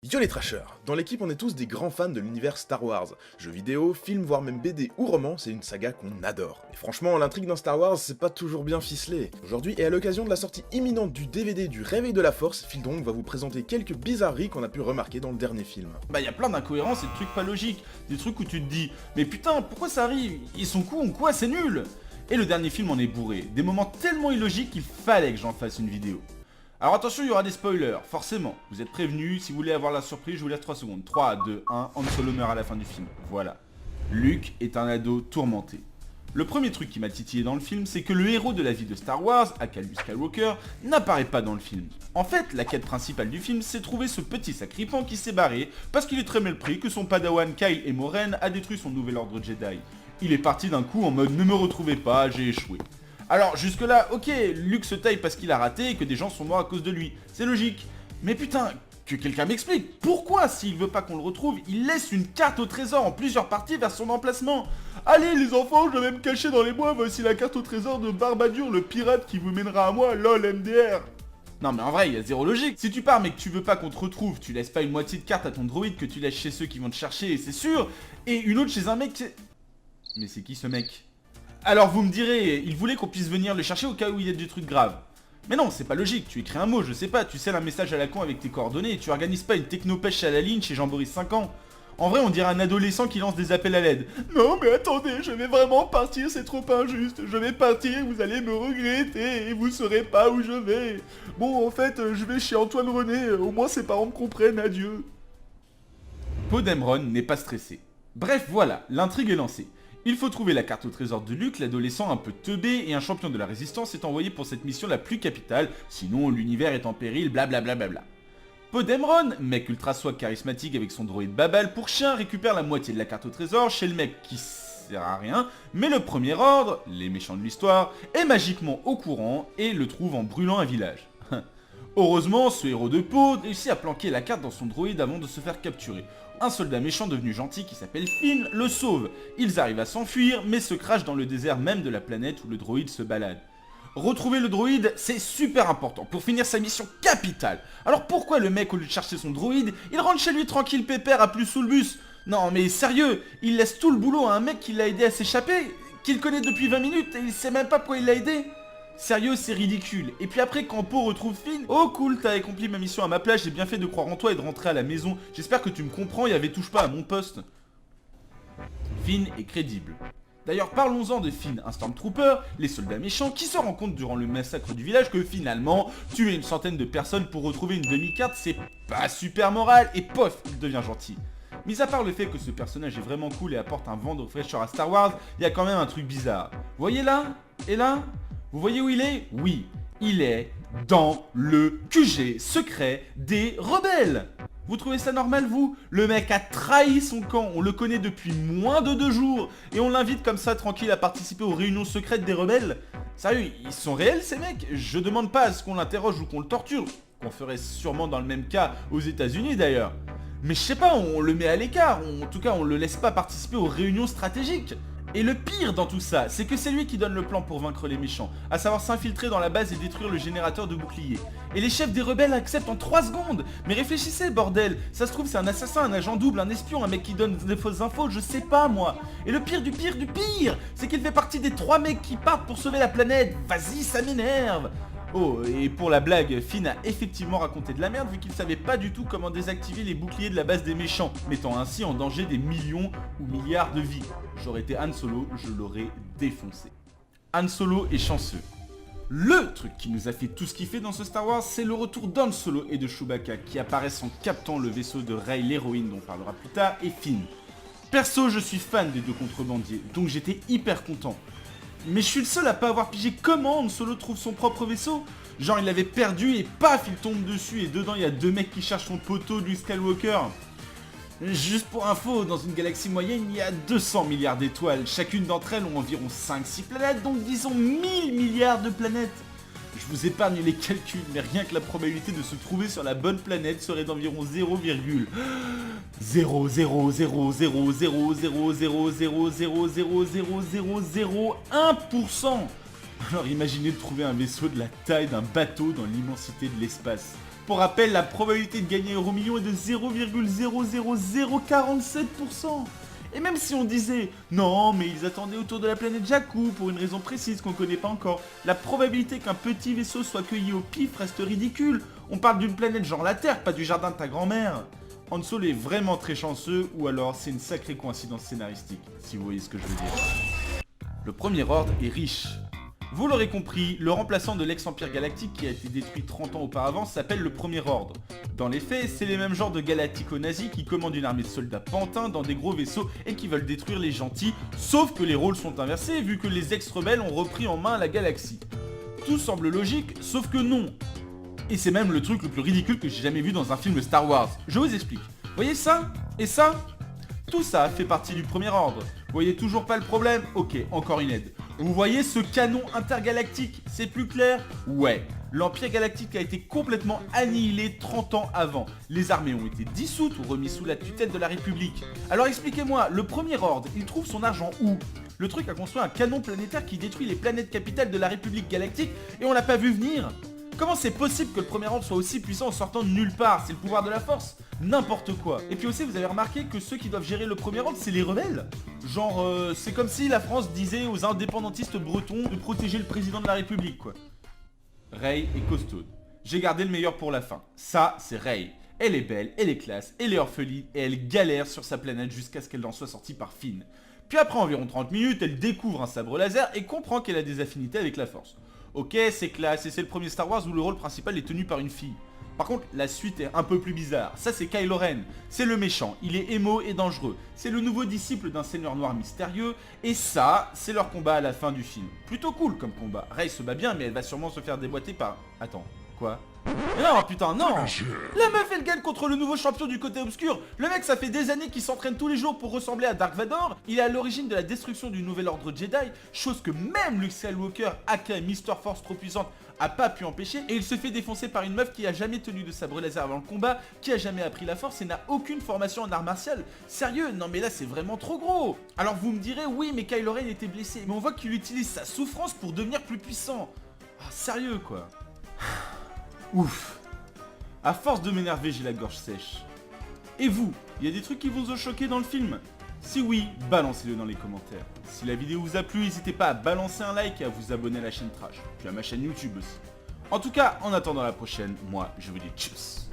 Yo les trashers, dans l'équipe on est tous des grands fans de l'univers Star Wars. Jeux vidéo, films, voire même BD ou romans, c'est une saga qu'on adore. Et franchement, l'intrigue dans Star Wars, c'est pas toujours bien ficelé. Aujourd'hui, et à l'occasion de la sortie imminente du DVD du Réveil de la Force, Phildong va vous présenter quelques bizarreries qu'on a pu remarquer dans le dernier film. Bah y a plein d'incohérences et de trucs pas logiques, des trucs où tu te dis mais putain pourquoi ça arrive, ils sont cons ou quoi, c'est nul. Et le dernier film en est bourré, des moments tellement illogiques qu'il fallait que j'en fasse une vidéo. Alors attention, il y aura des spoilers, forcément, vous êtes prévenus, si vous voulez avoir la surprise, je vous laisse 3 secondes. 3, 2, 1, Han Solo meurt à la fin du film, voilà. Luke est un ado tourmenté. Le premier truc qui m'a titillé dans le film, c'est que le héros de la vie de Star Wars, aka Luke Skywalker, n'apparaît pas dans le film. En fait, la quête principale du film, c'est trouver ce petit sacripant qui s'est barré parce qu'il est très mal pris que son padawan Kyle Emoren a détruit son nouvel ordre Jedi. Il est parti d'un coup en mode ne me retrouvez pas, j'ai échoué. Alors jusque là, ok, Luke se taille parce qu'il a raté et que des gens sont morts à cause de lui, c'est logique. Mais putain, que quelqu'un m'explique, pourquoi s'il veut pas qu'on le retrouve, il laisse une carte au trésor en plusieurs parties vers son emplacement. Allez les enfants, je vais me cacher dans les bois, voici la carte au trésor de Barbadur, le pirate qui vous mènera à moi, lol MDR. Non mais en vrai, il y a zéro logique. Si tu pars mais que tu veux pas qu'on te retrouve, tu laisses pas une moitié de carte à ton droïde que tu laisses chez ceux qui vont te chercher, c'est sûr, et une autre chez un mec... Mais c'est qui ce mec ? Alors vous me direz, il voulait qu'on puisse venir le chercher au cas où il y a des trucs graves. Mais non, c'est pas logique, tu écris un mot, je sais pas, tu scelles un message à la con avec tes coordonnées et tu organises pas une technopêche à la ligne chez Jean-Boris 5 ans. En vrai, on dirait un adolescent qui lance des appels à l'aide. Non mais attendez, je vais vraiment partir, c'est trop injuste. Je vais partir, vous allez me regretter et vous saurez pas où je vais. Bon, en fait, je vais chez Antoine René, au moins ses parents me comprennent, adieu. Poe Dameron n'est pas stressé. Bref, voilà, l'intrigue est lancée. Il faut trouver la carte au trésor de Luke, l'adolescent un peu teubé et un champion de la résistance est envoyé pour cette mission la plus capitale, sinon l'univers est en péril, blablabla. Poe Dameron, mec ultra swag charismatique avec son droïde Babal pour chien, récupère la moitié de la carte au trésor chez le mec qui sert à rien, mais le premier ordre, les méchants de l'histoire, est magiquement au courant et le trouve en brûlant un village. Heureusement, ce héros de Poe réussit à planquer la carte dans son droïde avant de se faire capturer. Un soldat méchant devenu gentil qui s'appelle Finn le sauve. Ils arrivent à s'enfuir, mais se crachent dans le désert même de la planète où le droïde se balade. Retrouver le droïde, c'est super important pour finir sa mission capitale. Alors pourquoi le mec, au lieu de chercher son droïde, il rentre chez lui tranquille pépère à plus sous le bus? Non mais sérieux, il laisse tout le boulot à un mec qui l'a aidé à s'échapper, qu'il connaît depuis 20 minutes et il sait même pas pourquoi il l'a aidé. Sérieux, c'est ridicule. Et puis après, quand Poe retrouve Finn, oh cool, t'as accompli ma mission à ma place, j'ai bien fait de croire en toi et de rentrer à la maison. J'espère que tu me comprends, il y avait touche pas à mon poste. Finn est crédible. D'ailleurs, parlons-en de Finn, un Stormtrooper, les soldats méchants, qui se rendent compte durant le massacre du village que finalement, tuer une centaine de personnes pour retrouver une demi-carte, c'est pas super moral, et pof, il devient gentil. Mis à part le fait que ce personnage est vraiment cool et apporte un vent de fraîcheur à Star Wars, il y a quand même un truc bizarre. Voyez là? Et là? Vous voyez où il est? Oui, il est dans le QG secret des rebelles. Vous trouvez ça normal, vous? Le mec a trahi son camp, on le connaît depuis moins de 2 jours, et on l'invite comme ça tranquille à participer aux réunions secrètes des rebelles? Sérieux, ils sont réels ces mecs? Je demande pas à ce qu'on l'interroge ou qu'on le torture, qu'on ferait sûrement dans le même cas aux États-Unis d'ailleurs. Mais je sais pas, on le met à l'écart, en tout cas on le laisse pas participer aux réunions stratégiques. Et le pire dans tout ça, c'est que c'est lui qui donne le plan pour vaincre les méchants, à savoir s'infiltrer dans la base et détruire le générateur de boucliers. Et les chefs des rebelles acceptent en 3 secondes. Mais réfléchissez bordel, ça se trouve c'est un assassin, un agent double, un espion, un mec qui donne des fausses infos, je sais pas moi. Et le pire du pire du pire, c'est qu'il fait partie des 3 mecs qui partent pour sauver la planète. Vas-y, ça m'énerve. Oh, et pour la blague, Finn a effectivement raconté de la merde vu qu'il savait pas du tout comment désactiver les boucliers de la base des méchants, mettant ainsi en danger des millions ou milliards de vies. J'aurais été Han Solo, je l'aurais défoncé. Han Solo est chanceux. Le truc qui nous a fait tout ce kiffer dans ce Star Wars, c'est le retour d'Han Solo et de Chewbacca qui apparaissent en captant le vaisseau de Rey l'héroïne dont on parlera plus tard et Finn. Perso, je suis fan des 2 contrebandiers, donc j'étais hyper content. Mais je suis le seul à pas avoir pigé comment Han Solo trouve son propre vaisseau. Genre il l'avait perdu et paf il tombe dessus et dedans il y a 2 mecs qui cherchent son poteau de Luke Skywalker. Juste pour info, dans une galaxie moyenne il y a 200 milliards d'étoiles. Chacune d'entre elles ont environ 5-6 planètes, donc disons 1000 milliards de planètes. Je vous épargne les calculs, mais rien que la probabilité de se trouver sur la bonne planète serait d'environ 0,000000000000001%. Alors imaginez de trouver un vaisseau de la taille d'un bateau dans l'immensité de l'espace. Pour rappel, la probabilité de gagner €1 est de 0,00047%. Et même si on disait non, mais ils attendaient autour de la planète Jakku pour une raison précise qu'on connaît pas encore, la probabilité qu'un petit vaisseau soit cueilli au pif reste ridicule. On parle d'une planète genre la Terre, pas du jardin de ta grand-mère. Han Solo est vraiment très chanceux, ou alors c'est une sacrée coïncidence scénaristique, si vous voyez ce que je veux dire. Le Premier Ordre est riche. Vous l'aurez compris, le remplaçant de l'ex-Empire Galactique qui a été détruit 30 ans auparavant s'appelle le Premier Ordre. Dans les faits, c'est les mêmes genres de galactico-nazis qui commandent une armée de soldats pantins dans des gros vaisseaux et qui veulent détruire les gentils, sauf que les rôles sont inversés vu que les ex-rebelles ont repris en main la galaxie. Tout semble logique, sauf que non. Et c'est même le truc le plus ridicule que j'ai jamais vu dans un film Star Wars. Je vous explique. Voyez ça? Et ça? Tout ça fait partie du Premier Ordre. Vous voyez toujours pas le problème? Ok, encore une aide. Vous voyez ce canon intergalactique? C'est plus clair? Ouais. L'Empire Galactique a été complètement annihilé 30 ans avant. Les armées ont été dissoutes ou remises sous la tutelle de la République. Alors expliquez-moi, le Premier Ordre, il trouve son argent où? Le truc a construit un canon planétaire qui détruit les planètes capitales de la République Galactique et on l'a pas vu venir? Comment c'est possible que le Premier Ordre soit aussi puissant en sortant de nulle part? C'est le pouvoir de la force? N'importe quoi. Et puis aussi, vous avez remarqué que ceux qui doivent gérer le Premier Ordre, c'est les rebelles? Genre, c'est comme si la France disait aux indépendantistes bretons de protéger le président de la République, quoi. Rey est costaude. J'ai gardé le meilleur pour la fin. Ça, c'est Rey. Elle est belle, elle est classe, elle est orpheline et elle galère sur sa planète jusqu'à ce qu'elle en soit sortie par Finn. Puis après environ 30 minutes, elle découvre un sabre laser et comprend qu'elle a des affinités avec la force. Ok, c'est classe et c'est le premier Star Wars où le rôle principal est tenu par une fille. Par contre, la suite est un peu plus bizarre. Ça, c'est Kylo Ren. C'est le méchant. Il est émo et dangereux. C'est le nouveau disciple d'un seigneur noir mystérieux. Et ça, c'est leur combat à la fin du film. Plutôt cool comme combat. Rey se bat bien, mais elle va sûrement se faire déboîter par... Attends, quoi? Non, putain, non! La meuf, elle gagne contre le nouveau champion du côté obscur. Le mec, ça fait des années qu'il s'entraîne tous les jours pour ressembler à Dark Vador. Il est à l'origine de la destruction du nouvel ordre Jedi, chose que même Luke Skywalker, aka Mr. Force trop puissante, a pas pu empêcher. Et il se fait défoncer par une meuf qui a jamais tenu de sabre laser avant le combat, qui a jamais appris la force et n'a aucune formation en art martial. Sérieux, non mais là c'est vraiment trop gros. Alors vous me direz, oui mais Kylo Ren était blessé, mais on voit qu'il utilise sa souffrance pour devenir plus puissant. Ah, sérieux quoi. Ouf. À force de m'énerver, j'ai la gorge sèche. Et vous, il y a des trucs qui vous ont choqué dans le film? Si oui, balancez-le dans les commentaires. Si la vidéo vous a plu, n'hésitez pas à balancer un like et à vous abonner à la chaîne Trash, puis à ma chaîne YouTube aussi. En tout cas, en attendant la prochaine, moi je vous dis tchuss.